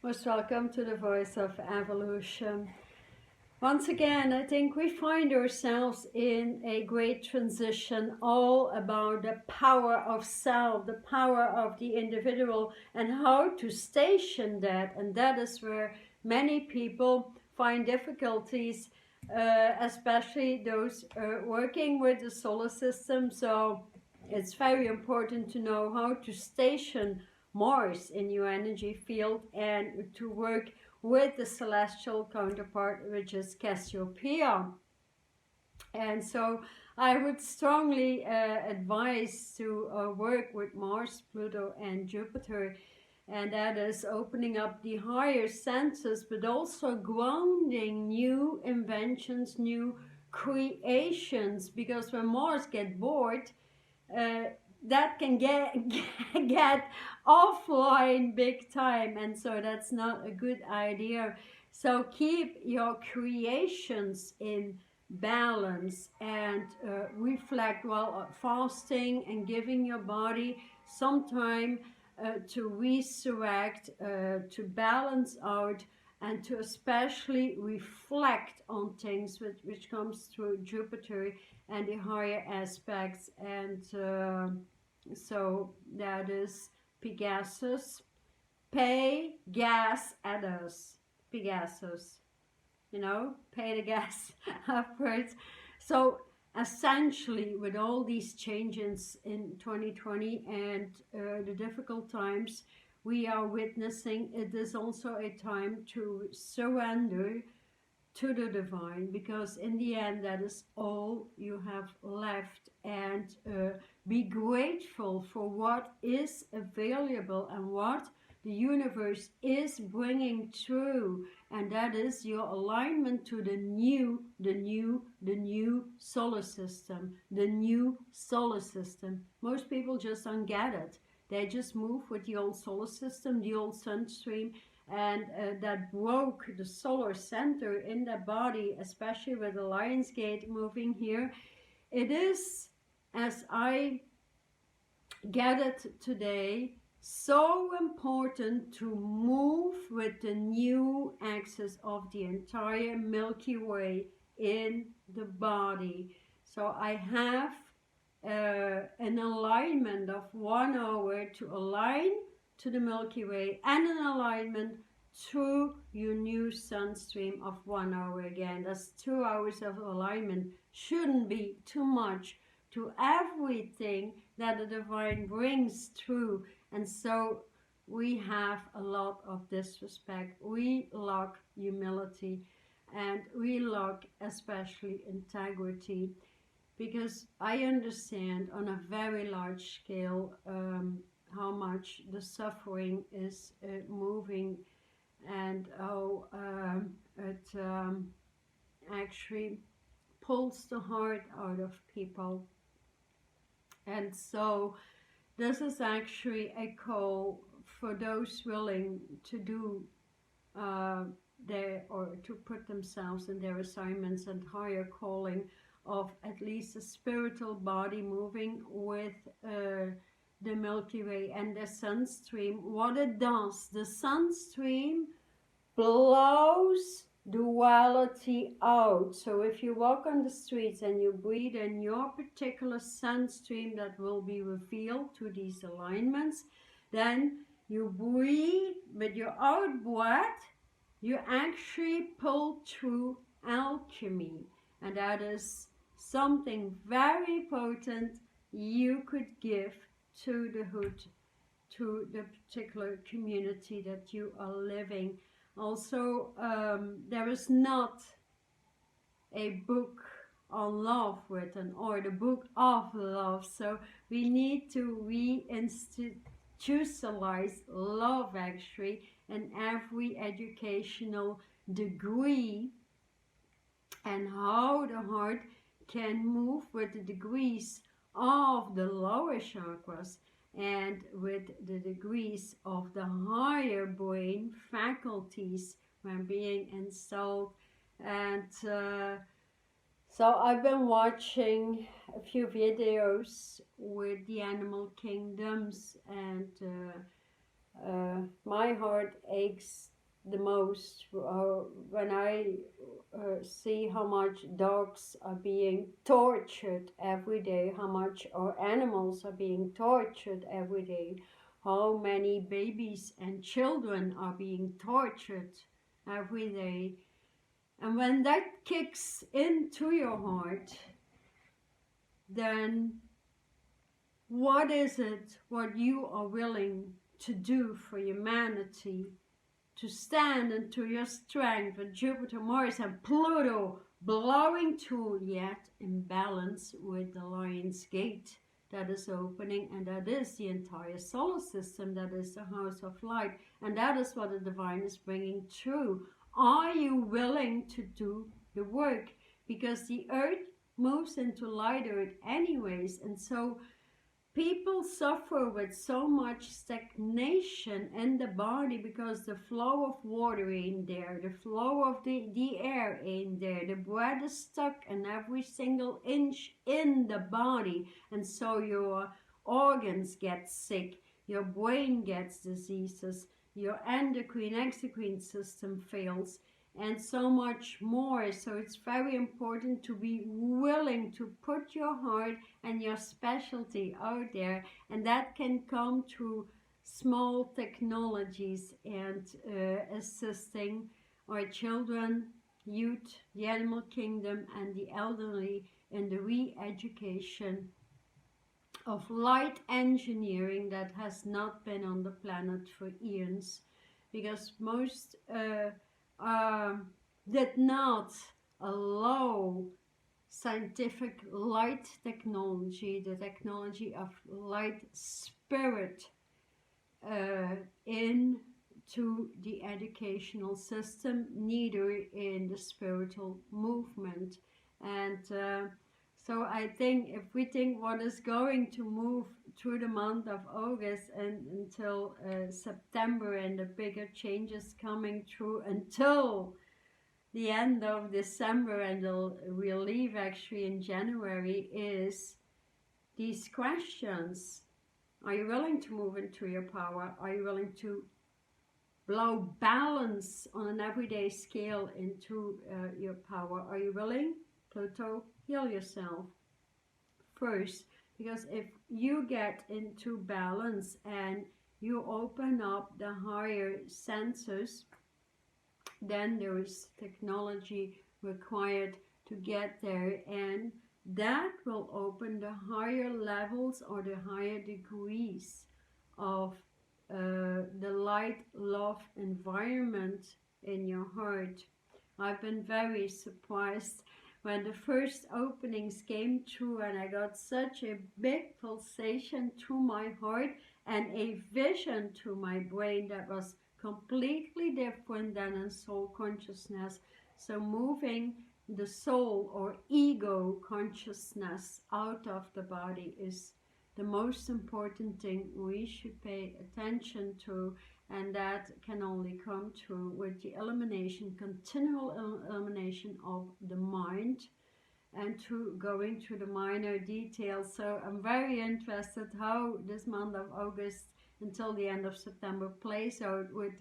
Most welcome to the Voice of Evolution. Once again, I think we find ourselves in a great transition, all about the power of self, the power of the individual, and how to station that. And that is where many people find difficulties, especially those working with the solar system. So it's very important to know how to station Mars in your energy field and to work with the celestial counterpart, which is Cassiopeia. And so I would strongly advise to work with Mars, Pluto and Jupiter, and that is opening up the higher senses, but also grounding new inventions, new creations, because when Mars gets bored, uh, that can get offline big time, and so that's not a good idea. So keep your creations in balance and reflect while fasting and giving your body some time to resurrect, to balance out, and to especially reflect on things which comes through Jupiter and the higher aspects. And so that is Pegasus. Pay gas at us. Pegasus. You know, pay the gas afterwards. So essentially, with all these changes in 2020 and the difficult times we are witnessing, it is also a time to surrender to the divine, because in the end that is all you have left, and be grateful for what is available and what the universe is bringing through, and that is your alignment to the new solar system, the new solar system. Most people just don't get it. They just move with the old solar system, the old sun stream, and that broke the solar center in the body, especially with the Lion's Gate moving here. It is, as I get it today, so important to move with the new axis of the entire Milky Way in the body. So I have an alignment of 1 hour to align to the Milky Way, and an alignment through your new sun stream of 1 hour again. That's 2 hours of alignment. Shouldn't be too much to everything that the divine brings through. And so we have a lot of disrespect. We lack humility, and we lack especially integrity, because I understand on a very large scale how much the suffering is moving, and how it actually pulls the heart out of people. And so this is actually a call for those willing to do or to put themselves in their assignments and higher calling of at least a spiritual body moving with the Milky Way and the sun stream. What it does, the sun stream blows duality out. So if you walk on the streets and you breathe in your particular sun stream that will be revealed to these alignments, then you breathe with your out breath, you actually pull through alchemy, and that is something very potent you could give to the hood, to the particular community that you are living. Also, there is not a book on love written, or the book of love, so we need to reinstitutionalize love actually in every educational degree, and how the heart can move with the degrees of the lower chakras and with the degrees of the higher brain faculties when being installed. And so I've been watching a few videos with the animal kingdoms, and my heart aches the most when I see how much dogs are being tortured every day, how much our animals are being tortured every day, how many babies and children are being tortured every day. And when that kicks into your heart, then what is it what you are willing to do for humanity, to stand into your strength with Jupiter, Mars and Pluto blowing to yet in balance with the Lion's Gate that is opening, and that is the entire solar system, that is the house of light, and that is what the divine is bringing through. Are you willing to do the work? Because the earth moves into light earth anyways, and so people suffer with so much stagnation in the body because the flow of water ain't there, the flow of the air ain't there, the breath is stuck in every single inch in the body, and so your organs get sick, your brain gets diseases, your endocrine, exocrine system fails, and so much more. So it's very important to be willing to put your heart and your specialty out there, and that can come through small technologies and assisting our children, youth, the animal kingdom and the elderly in the re-education of light engineering that has not been on the planet for eons, because most did not allow scientific light technology, the technology of light spirit, into the educational system, neither in the spiritual movement. And so I think if we think what is going to move through the month of August and until September, and the bigger changes coming through until the end of December, and we'll leave actually in January, is these questions. Are you willing to move into your power? Are you willing to blow balance on an everyday scale into your power? Are you willing? Pluto, heal yourself first, because if you get into balance and you open up the higher senses, then there is technology required to get there, and that will open the higher levels or the higher degrees of the light love environment in your heart. I've been very surprised when the first openings came through, and I got such a big pulsation through my heart and a vision through my brain that was completely different than in soul consciousness. So moving the soul or ego consciousness out of the body is the most important thing we should pay attention to, and that can only come through with the elimination, continual elimination of the mind, and through going through the minor details. So I'm very interested how this month of August until the end of September plays out with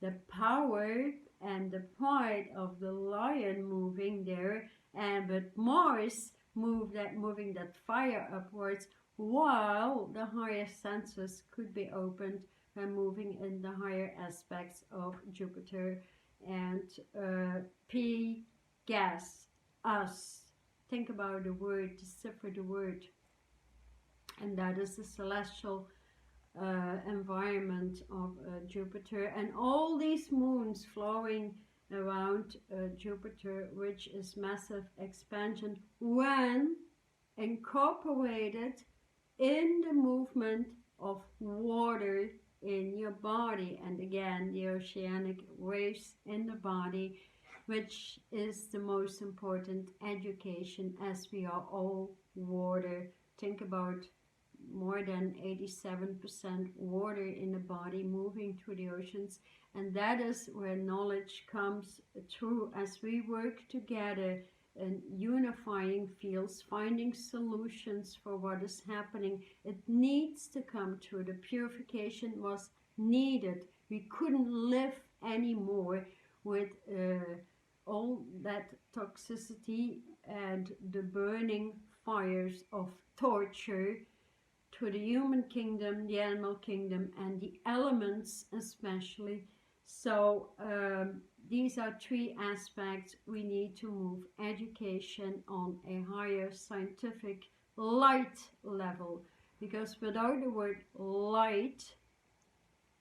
the power and the pride of the lion moving there, and with Mars moving that fire upwards, while the higher senses could be opened and moving in the higher aspects of Jupiter and P, gas, us. Think about the word, decipher the word, and that is the celestial environment of Jupiter, and all these moons flowing around Jupiter, which is massive expansion when incorporated in the movement of water in your body, and again the oceanic waves in the body, which is the most important education, as we are all water. Think about more than 87% water in the body moving through the oceans, and that is where knowledge comes through as we work together in unifying fields, finding solutions for what is happening. It needs to come through. The purification was needed. We couldn't live anymore with all that toxicity and the burning fires of torture to the human kingdom, the animal kingdom, and the elements especially. So these are three aspects we need to move education on a higher scientific light level, because without the word light,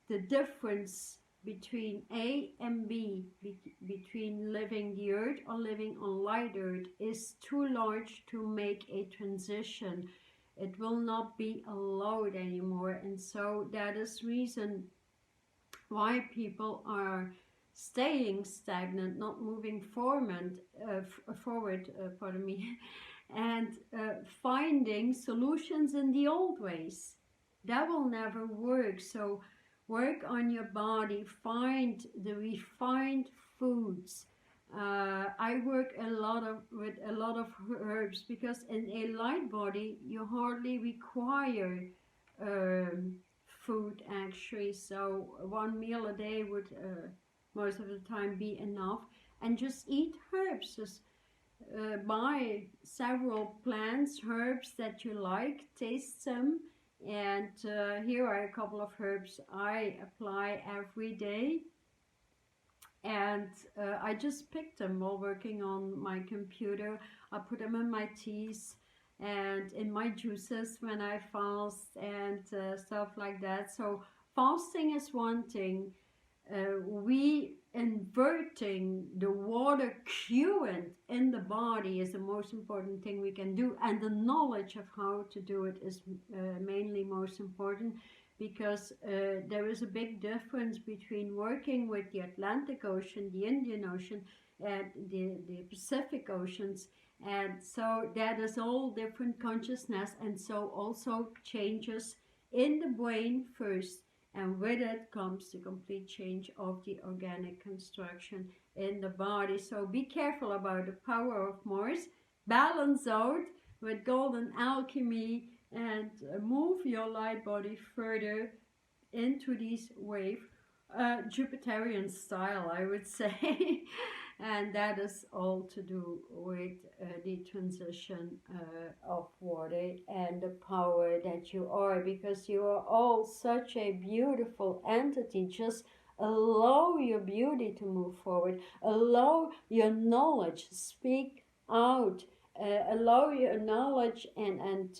the difference between A and B, between living the earth or living on light earth, is too large to make a transition. It will not be allowed anymore, and so that is reason why people are staying stagnant, not moving forward, pardon me, and finding solutions in the old ways. That will never work. So work on your body, find the refined foods. I work with a lot of herbs, because in a light body you hardly require um, food actually. So one meal a day would most of the time be enough, and just eat herbs. Just buy several plants, herbs that you like, taste them, and here are a couple of herbs I apply every day. And I just picked them while working on my computer. I put them in my teas and in my juices when I fast, and stuff like that. So fasting is one thing. We inverting the water current in the body is the most important thing we can do, and the knowledge of how to do it is mainly most important, because there is a big difference between working with the Atlantic Ocean, the Indian Ocean, and the Pacific Oceans. And so that is all different consciousness, and so also changes in the brain first, and with it comes the complete change of the organic construction in the body. So be careful about the power of Mars. Balance out with golden alchemy, and move your light body further into these wave Jupiterian style, I would say. And that is all to do with the transition of water and the power that you are, because you are all such a beautiful entity. Just allow your beauty to move forward, allow your knowledge speak out, allow your knowledge and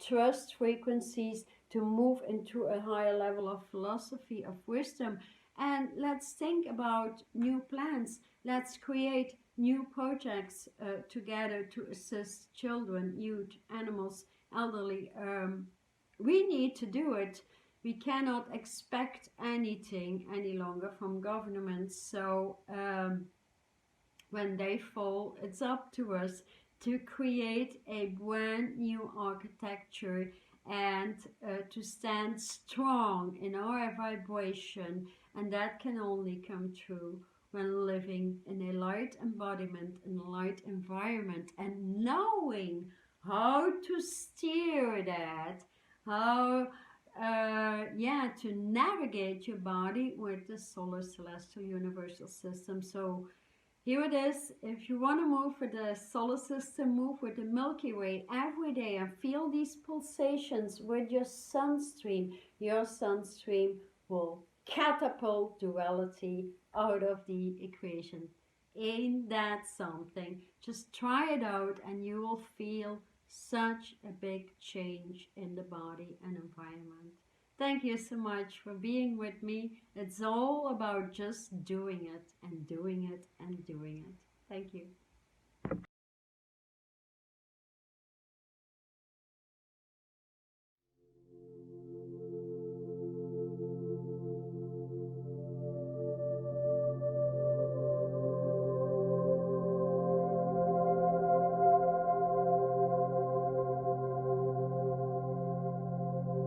trust frequencies to move into a higher level of philosophy, of wisdom. And let's think about new plans. Let's create new projects together to assist children, youth, animals, elderly. We need to do it. We cannot expect anything any longer from governments. So when they fall, it's up to us to create a brand new architecture, and to stand strong in our vibration. And that can only come true when living in a light embodiment, in a light environment, and knowing how to steer that, how to navigate your body with the solar celestial universal system. So here it is. If you want to move with the solar system, move with the Milky Way every day and feel these pulsations with your sun stream. Your sun stream will catapult duality out of the equation. Ain't that something? Just try it out and you will feel such a big change in the body and environment. Thank you so much for being with me. It's all about just doing it and doing it and doing it. Thank you.